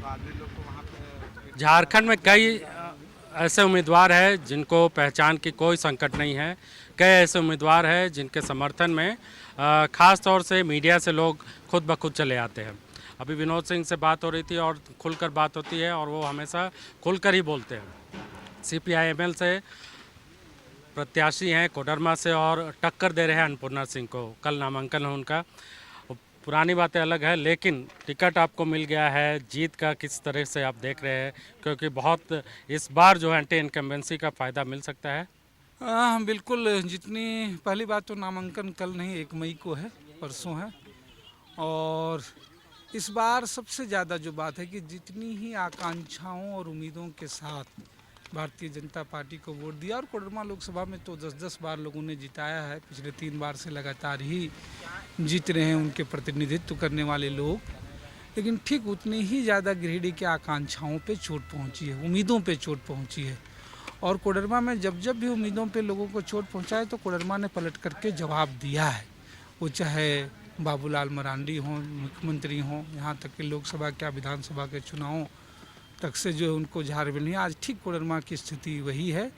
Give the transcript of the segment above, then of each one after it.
बादल लोग को वहाँ पे झारखंड में कई ऐसे उम्मीदवार हैं जिनको पहचान की कोई संकट नहीं है। कई ऐसे उम्मीदवार हैं जिनके समर्थन में ख़ास तौर से मीडिया से लोग खुद ब खुद चले आते हैं। अभी विनोद सिंह से बात हो रही थी और खुलकर बात होती है और वो हमेशा खुलकर ही बोलते हैं। CPI-ML से प्रत्याशी हैं कोडरमा से और टक्कर दे रहे हैं अन्नपूर्णा सिंह को। कल नामांकन है उनका। पुरानी बातें अलग है, लेकिन टिकट आपको मिल गया है। जीत का किस तरह से आप देख रहे हैं, क्योंकि बहुत इस बार जो है एंटी इनकम्बेंसी का फ़ायदा मिल सकता है। हाँ बिल्कुल। जितनी पहली बात तो नामांकन कल नहीं 1 मई को है, परसों है। और इस बार सबसे ज़्यादा जो बात है कि जितनी ही आकांक्षाओं और उम्मीदों के साथ भारतीय जनता पार्टी को वोट दिया, और कोडरमा लोकसभा में तो 10-10 बार लोगों ने जिताया है। पिछले 3 बार से लगातार ही जीत रहे हैं उनके प्रतिनिधित्व करने वाले लोग। लेकिन ठीक उतनी ही ज़्यादा गिरिडीह की आकांक्षाओं पे चोट पहुंची है, उम्मीदों पे चोट पहुंची है। और कोडरमा में जब जब भी उम्मीदों पे लोगों को चोट पहुंचा है तो कोडरमा ने पलट करके जवाब दिया है। वो चाहे बाबूलाल मरांडी हों, मुख्यमंत्री हों, यहाँ तक कि लोकसभा क्या विधानसभा के चुनावों तक से जो उनको झाड़ मिली है। आज ठीक कोडरमा की स्थिति वही है।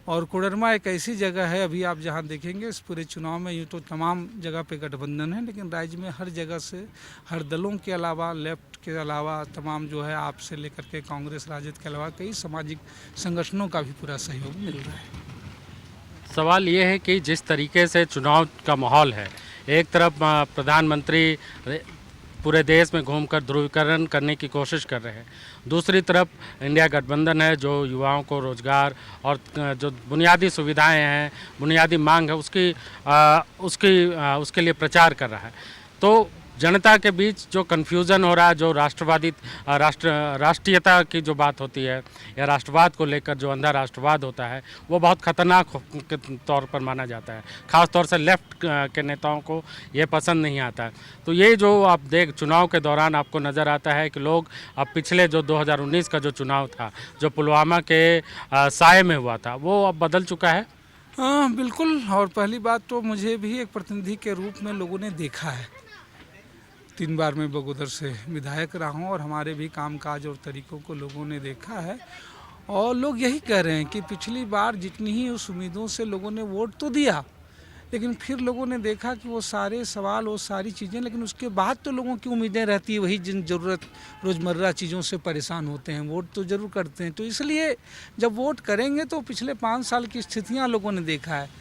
और कोडरमा एक ऐसी जगह है, अभी आप जहाँ देखेंगे इस पूरे चुनाव में यूँ तो तमाम जगह पे गठबंधन है, लेकिन राज्य में हर जगह से, हर दलों के अलावा, लेफ्ट के अलावा तमाम जो है आप से लेकर के कांग्रेस, राजद के अलावा कई सामाजिक संगठनों का भी पूरा सहयोग मिल रहा है। सवाल ये है कि जिस तरीके से चुनाव का माहौल है, एक तरफ प्रधानमंत्री पूरे देश में घूमकर ध्रुवीकरण करने की कोशिश कर रहे हैं, दूसरी तरफ इंडिया गठबंधन है जो युवाओं को रोजगार और जो बुनियादी सुविधाएं हैं, बुनियादी मांग है उसके लिए प्रचार कर रहा है। तो जनता के बीच जो कन्फ्यूज़न हो रहा है, जो राष्ट्रीयता की जो बात होती है या राष्ट्रवाद को लेकर जो अंधा राष्ट्रवाद होता है, वो बहुत ख़तरनाक के तौर पर माना जाता है। ख़ास तौर से लेफ्ट के नेताओं को ये पसंद नहीं आता है। तो ये जो आप चुनाव के दौरान आपको नज़र आता है कि लोग अब पिछले जो 2019 का जो चुनाव था, जो पुलवामा के साए में हुआ था, वो अब बदल चुका है। हाँ बिल्कुल। और पहली बात तो मुझे भी एक प्रतिनिधि के रूप में लोगों ने देखा है। 3 बार मैं बगोदर से विधायक रहा हूँ और हमारे भी कामकाज और तरीकों को लोगों ने देखा है। और लोग यही कह रहे हैं कि पिछली बार जितनी ही उस उम्मीदों से लोगों ने वोट तो दिया, लेकिन फिर लोगों ने देखा कि वो सारे सवाल, वो सारी चीज़ें, लेकिन उसके बाद तो लोगों की उम्मीदें रहती है वही जिन ज़रूरत रोज़मर्रा चीज़ों से परेशान होते हैं, वोट तो ज़रूर करते हैं। तो इसलिए जब वोट करेंगे तो पिछले 5 साल की स्थितियाँ लोगों ने देखा है।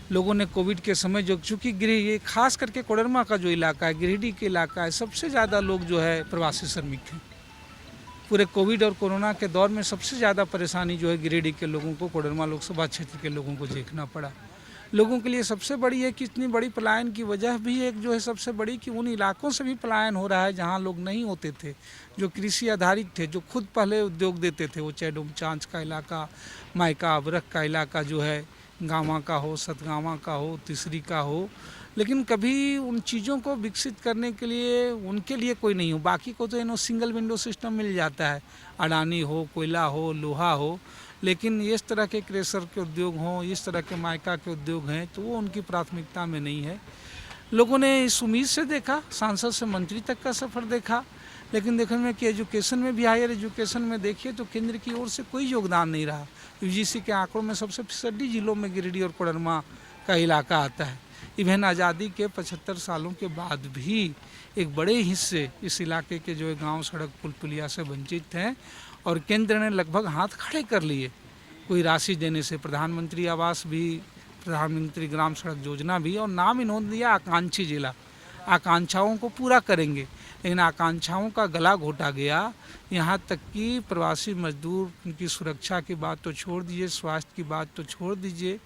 लोगों ने कोविड के समय जो, चूँकि ये खास करके कोडरमा का जो इलाका है, गिरिडीह के इलाका है, सबसे ज़्यादा लोग जो है प्रवासी श्रमिक हैं। पूरे कोविड और कोरोना के दौर में सबसे ज़्यादा परेशानी जो है गिरिडीह के लोगों को, कोडरमा लोकसभा क्षेत्र के लोगों को देखना पड़ा। लोगों के लिए सबसे बड़ी है कि इतनी बड़ी पलायन की वजह भी एक जो है सबसे बड़ी कि उन इलाकों से भी पलायन हो रहा है जहाँ लोग नहीं होते थे, जो कृषि आधारित थे, जो खुद पहले उद्योग देते थे। वो चाहे डोमचांच का इलाका, मायका अबरख का इलाका जो है, गाँवा का हो, सतगावा का हो, तीसरी का हो, लेकिन कभी उन चीज़ों को विकसित करने के लिए उनके लिए कोई नहीं हो। बाकी को तो इन्हों सिंगल विंडो सिस्टम मिल जाता है, अडानी हो, कोयला हो, लोहा हो, लेकिन इस तरह के क्रेशर के उद्योग हों, इस तरह के मायका के उद्योग हैं, तो वो उनकी प्राथमिकता में नहीं है। लोगों ने इस उम्मीद से देखा, सांसद से मंत्री तक का सफ़र देखा, लेकिन देखने में कि एजुकेशन में भी, हायर एजुकेशन में देखिए तो केंद्र की ओर से कोई योगदान नहीं रहा। UGC के आंकड़ों में सबसे पिछड़ी जिलों में गिरिडीह और कोडरमा का इलाका आता है। इवन आज़ादी के 75 सालों के बाद भी एक बड़े हिस्से इस इलाके के जो गांव, सड़क, पुल पुलिया से वंचित हैं और केंद्र ने लगभग हाथ खड़े कर लिए कोई राशि देने से। प्रधानमंत्री आवास भी, प्रधानमंत्री ग्राम सड़क योजना भी, और नाम इन्होंने दिया आकांक्षी जिला। आकांक्षाओं को पूरा करेंगे, लेकिन आकांक्षाओं का गला घोटा गया। यहाँ तक कि प्रवासी मजदूर, उनकी सुरक्षा की बात तो छोड़ दीजिए, स्वास्थ्य की बात तो छोड़ दीजिए,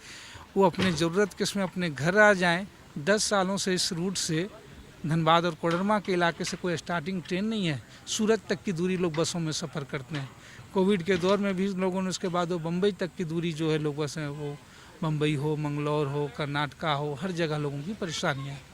वो अपने ज़रूरत के समय अपने घर आ जाएं। 10 सालों से इस रूट से धनबाद और कोडरमा के इलाके से कोई स्टार्टिंग ट्रेन नहीं है। सूरत तक की दूरी लोग बसों में सफ़र करते हैं। कोविड के दौर में भी लोगों ने उसके बाद वो बम्बई तक की दूरी जो है लोग बसें, वो बम्बई हो, मंगलौर हो, कर्नाटका हो, हर जगह लोगों की परेशानियाँ हैं।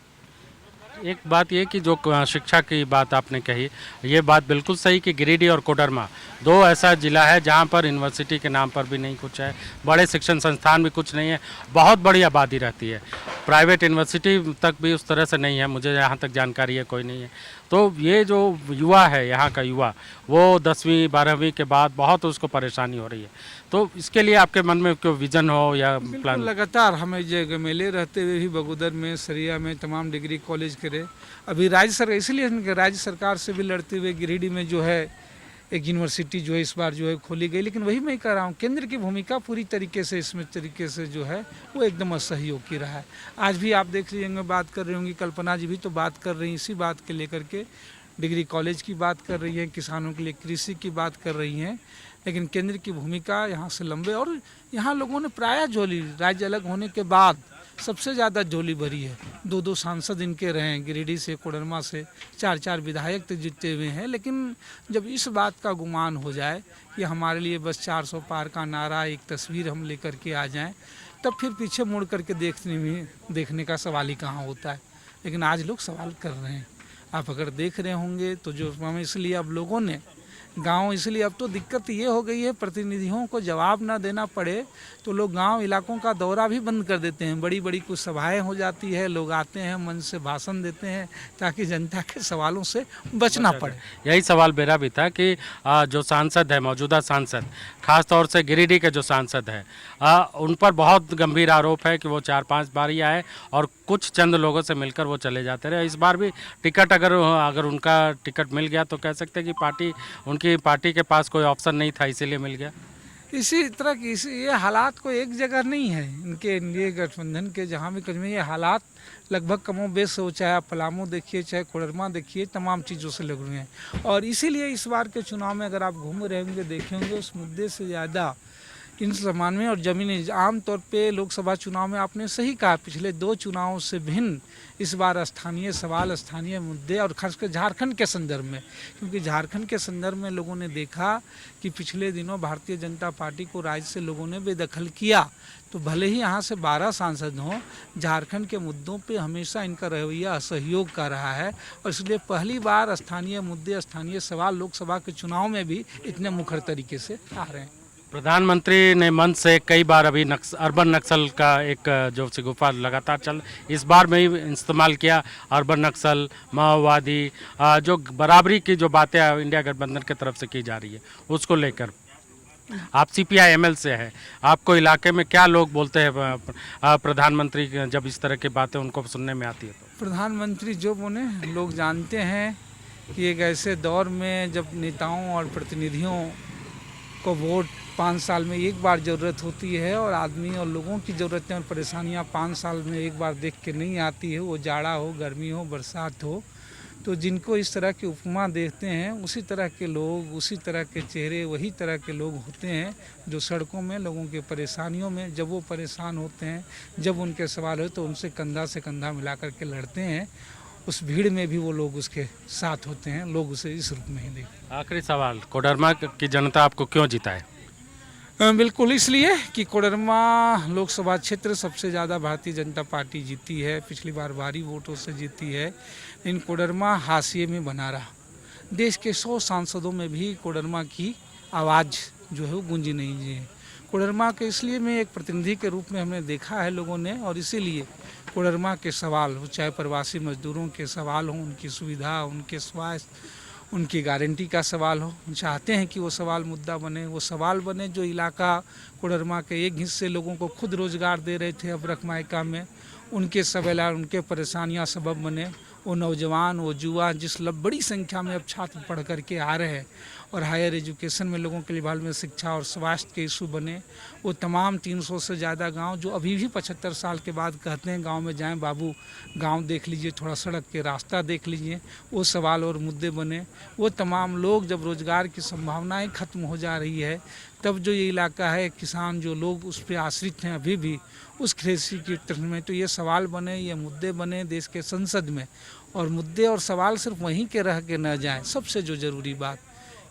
एक बात ये कि जो शिक्षा की बात आपने कही, ये बात बिल्कुल सही कि गिरिडीह और कोडरमा दो ऐसा ज़िला है जहाँ पर यूनिवर्सिटी के नाम पर भी नहीं कुछ है, बड़े शिक्षण संस्थान भी कुछ नहीं है, बहुत बड़ी आबादी रहती है, प्राइवेट यूनिवर्सिटी तक भी उस तरह से नहीं है, मुझे यहाँ तक जानकारी है कोई नहीं है। तो ये जो युवा है, यहाँ का युवा, वो 10वीं 12वीं के बाद बहुत उसको परेशानी हो रही है। तो इसके लिए आपके मन में कोई विज़न हो या प्लान? लगातार हमें जगह मेले रहते हुए भी बगोदर में, सरिया में तमाम डिग्री कॉलेज करे। अभी राज्य सरकार, इसलिए राज्य सरकार से भी लड़ते हुए गिरिडीह में जो है एक यूनिवर्सिटी जो है इस बार जो है खोली गई। लेकिन वही मैं कह रहा हूँ, केंद्र की भूमिका पूरी तरीके से इसमें तरीके से जो है वो एकदम असहयोग की रहा है। आज भी आप देख लीजिएंगे, बात कर रही होंगी कल्पना जी भी तो बात कर रही हैं इसी बात के लेकर के, डिग्री कॉलेज की बात कर रही हैं, किसानों के लिए कृषि की बात कर रही हैं। लेकिन केंद्र की भूमिका यहाँ से लंबे, और यहाँ लोगों ने प्रायः झोली, राज्य अलग होने के बाद सबसे ज़्यादा झोली भरी है। 2-2 सांसद इनके रहे हैं, गिरिडीह से, कोडरमा से 4-4 विधायक तक जीते हुए हैं। लेकिन जब इस बात का गुमान हो जाए कि हमारे लिए बस 400 पार का नारा, एक तस्वीर हम लेकर के आ जाएं, तब फिर पीछे मुड़ करके देखने का सवाल ही कहाँ होता है। लेकिन आज लोग सवाल कर रहे हैं, आप अगर देख रहे होंगे तो जो हम, इसलिए अब लोगों ने गांव, इसलिए अब तो दिक्कत ये हो गई है, प्रतिनिधियों को जवाब ना देना पड़े तो लोग गांव इलाकों का दौरा भी बंद कर देते हैं। बड़ी बड़ी कुछ सभाएं हो जाती है, लोग आते हैं, मंच से भाषण देते हैं ताकि जनता के सवालों से बचना पड़े। यही सवाल मेरा भी था कि जो सांसद है, मौजूदा सांसद, खास तौर से गिरिडीह के जो सांसद है, उन पर बहुत गंभीर आरोप है कि वो 4-5 बार ही आए और कुछ चंद लोगों से मिलकर वो चले जाते रहे। इस बार भी टिकट अगर उनका टिकट मिल गया तो कह सकते हैं कि उनकी पार्टी के पास कोई ऑप्शन नहीं था, इसीलिए मिल गया। इसी तरह की ये हालात कोई एक जगह नहीं है इनके एनडीए गठबंधन के, जहाँ भी कहीं ये हालात लगभग कमोबेश हो, चाहे आप पलामू देखिए, चाहे कोडरमा देखिए, तमाम चीज़ों से लग रहे हैं। और इसीलिए इस बार के चुनाव में अगर आप घूम रहे होंगे, देखेंगे, उस मुद्दे से ज़्यादा इन सामान में और ज़मीनी, आमतौर पे लोकसभा चुनाव में आपने सही कहा, पिछले 2 चुनावों से भिन्न इस बार स्थानीय सवाल, स्थानीय मुद्दे, और खासकर झारखंड के संदर्भ में, क्योंकि झारखंड के संदर्भ में लोगों ने देखा कि पिछले दिनों भारतीय जनता पार्टी को राज्य से लोगों ने बेदखल किया। तो भले ही यहाँ से 12 सांसद हों, झारखंड के मुद्दों पे हमेशा इनका रवैया असहयोग का रहा है। और इसलिए पहली बार स्थानीय मुद्दे, स्थानीय सवाल लोकसभा के चुनाव में भी इतने मुखर तरीके से आ रहे हैं। प्रधानमंत्री ने मंच से कई बार अभी अर्बन नक्सल का एक जो शिगुफा लगातार चल, इस बार में ही इस्तेमाल किया, अर्बन नक्सल, माओवादी, जो बराबरी की जो बातें इंडिया गठबंधन की तरफ से की जा रही है उसको लेकर। आप CPI-ML से है, आपको इलाके में क्या लोग बोलते हैं प्रधानमंत्री जब इस तरह की बातें उनको सुनने में आती है? तो प्रधानमंत्री जो बोले, लोग जानते हैं कि एक ऐसे दौर में जब नेताओं और प्रतिनिधियों को वोट 5 साल में एक बार ज़रूरत होती है, और आदमी और लोगों की ज़रूरतें और परेशानियां 5 साल में एक बार देख के नहीं आती है, वो जाड़ा हो, गर्मी हो, बरसात हो, तो जिनको इस तरह की उपमा देखते हैं, उसी तरह के लोग, उसी तरह के चेहरे, वही तरह के लोग होते हैं जो सड़कों में लोगों के परेशानियों में, जब वो परेशान होते हैं, जब उनके सवाल हो, तो उनसे कंधा से कंधा मिला करके लड़ते हैं। उस भीड़ में भी वो लोग उसके साथ होते हैं, लोग उसे इस रूप में ही देखते हैं। आखिरी सवाल, कोडरमा की जनता आपको क्यों जिताए? बिल्कुल इसलिए कि कोडरमा लोकसभा क्षेत्र सबसे ज़्यादा भारतीय जनता पार्टी जीती है, पिछली बार भारी वोटों से जीती है, लेकिन कोडरमा हाशिए में बना रहा। देश के 100 सांसदों में भी कोडरमा की आवाज़ जो है वो गूंजी नहीं है। कोडरमा के इसलिए मैं एक प्रतिनिधि के रूप में हमने देखा है लोगों ने, और इसीलिए कोडरमा के सवाल, चाहे प्रवासी मजदूरों के सवाल हों, उनकी सुविधा, उनके स्वास्थ्य, उनकी गारंटी का सवाल हो, चाहते हैं कि वो सवाल मुद्दा बने, वो सवाल बने। जो इलाका कोडरमा के एक हिस्से लोगों को खुद रोजगार दे रहे थे अब रकमाइका में, उनके सवाल, उनके परेशानियां सबब बने। वो नौजवान, वो युवा जिस बड़ी संख्या में अब छात्र पढ़ करके आ रहे हैं, और हायर एजुकेशन में लोगों के लिए में शिक्षा और स्वास्थ्य के इशू बने। वो तमाम 300 से ज़्यादा गांव जो अभी भी 75 साल के बाद कहते हैं गांव में जाएं बाबू, गांव देख लीजिए, थोड़ा सड़क के रास्ता देख लीजिए, वो सवाल और मुद्दे बने। वो तमाम लोग, जब रोज़गार की संभावनाएं खत्म हो जा रही है, तब जो ये इलाका है, किसान जो लोग उस पर आश्रित हैं अभी भी उस कृषि की तरफ में, तो ये सवाल बने, ये मुद्दे बने देश के संसद में। और मुद्दे और सवाल सिर्फ वहीं के रह के न जाएं। सबसे जो ज़रूरी बात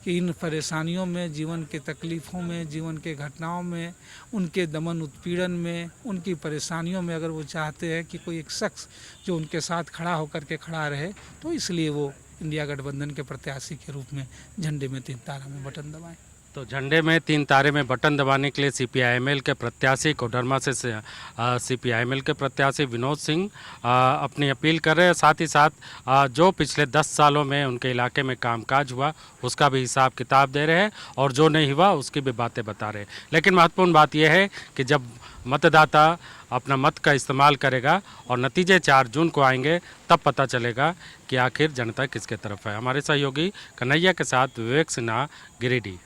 कि इन परेशानियों में, जीवन के तकलीफ़ों में, जीवन के घटनाओं में, उनके दमन उत्पीड़न में, उनकी परेशानियों में अगर वो चाहते हैं कि कोई एक शख्स जो उनके साथ खड़ा होकर के खड़ा रहे, तो इसलिए वो इंडिया गठबंधन के प्रत्याशी के रूप में झंडे में 3 तारा में बटन दबाएं। तो झंडे में 3 तारे में बटन दबाने के लिए CPI-ML के प्रत्याशी कोडरमा से CPI-ML के प्रत्याशी विनोद सिंह अपनी अपील कर रहे हैं। साथ ही साथ जो पिछले 10 सालों में उनके इलाके में कामकाज हुआ उसका भी हिसाब किताब दे रहे हैं और जो नहीं हुआ उसकी भी बातें बता रहे हैं। लेकिन महत्वपूर्ण बात यह है कि जब मतदाता अपना मत का इस्तेमाल करेगा और नतीजे 4 जून को आएंगे तब पता चलेगा कि आखिर जनता किसके तरफ है। हमारे सहयोगी कन्हैया के साथ विवेक सिन्हा, गिरिडीह।